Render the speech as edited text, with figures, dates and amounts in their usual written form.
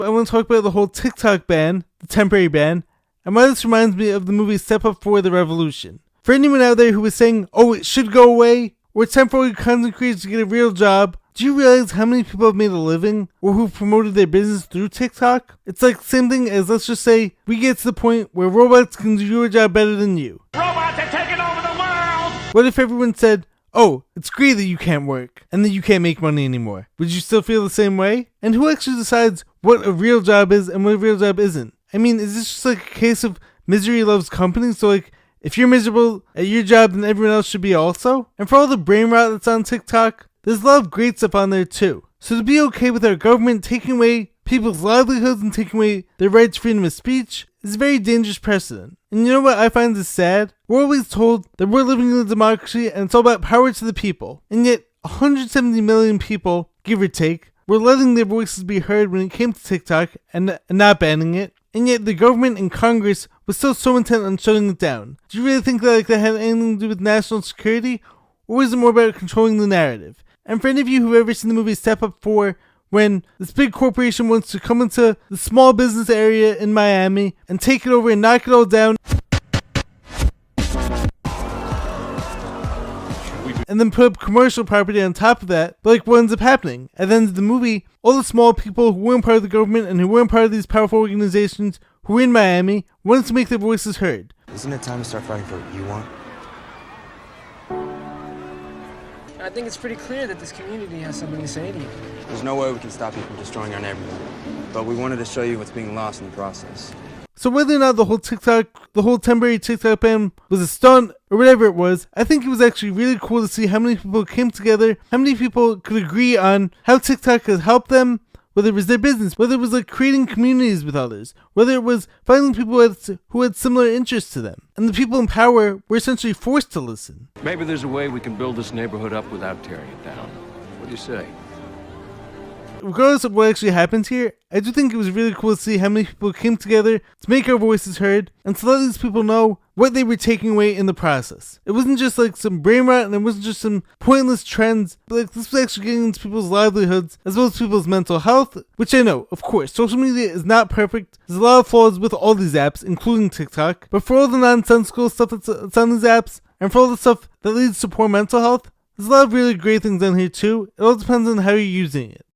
I want to talk about the whole TikTok ban, the temporary ban, and why this reminds me of the movie Step Up for the Revolution. For anyone out there who is saying, oh, it should go away, or temporary content creators to get a real job, do you realize how many people have made a living, or who've promoted their business through TikTok? It's like the same thing as, let's just say, we get to the point where robots can do your job better than you. Robots are taking over the world! What if everyone said, oh, it's great that you can't work, and that you can't make money anymore? Would you still feel the same way? And who actually decides what a real job is and what a real job isn't? I mean, is this just like a case of misery loves company? So like, if you're miserable at your job, then everyone else should be also? And for all the brain rot that's on TikTok, there's a lot of great stuff on there too. So to be okay with our government taking away people's livelihoods and taking away their right to freedom of speech is a very dangerous precedent. And you know what I find is sad? We're always told that we're living in a democracy and it's all about power to the people. And yet, 170 million people, give or take, were letting their voices be heard when it came to TikTok and not banning it. And yet the government and Congress was still so intent on shutting it down. Do you really think that that had anything to do with national security? Or is it more about controlling the narrative? And for any of you who've ever seen the movie Step Up 4, when this big corporation wants to come into the small business area in Miami and take it over and knock it all down, and then put up commercial property on top of that, but like what ends up happening? At the end of the movie, all the small people who weren't part of the government and who weren't part of these powerful organizations who were in Miami wanted to make their voices heard. Isn't it time to start fighting for what you want? I think it's pretty clear that this community has something to say to you. There's no way we can stop you from destroying our neighborhood. But we wanted to show you what's being lost in the process. So whether or not the whole temporary TikTok ban was a stunt or whatever it was, I think it was actually really cool to see how many people came together, how many people could agree on how TikTok has helped them, whether it was their business, whether it was like creating communities with others, whether it was finding people who had similar interests to them. And the people in power were essentially forced to listen. Maybe there's a way we can build this neighborhood up without tearing it down. What do you say? Regardless of what actually happens here, I do think it was really cool to see how many people came together to make our voices heard and to let these people know what they were taking away in the process. It wasn't just like some brain rot and it wasn't just some pointless trends, but like this was actually getting into people's livelihoods as well as people's mental health, which I know, of course, social media is not perfect. There's a lot of flaws with all these apps, including TikTok, but for all the nonsensical stuff that's on these apps and for all the stuff that leads to poor mental health, there's a lot of really great things on here too. It all depends on how you're using it.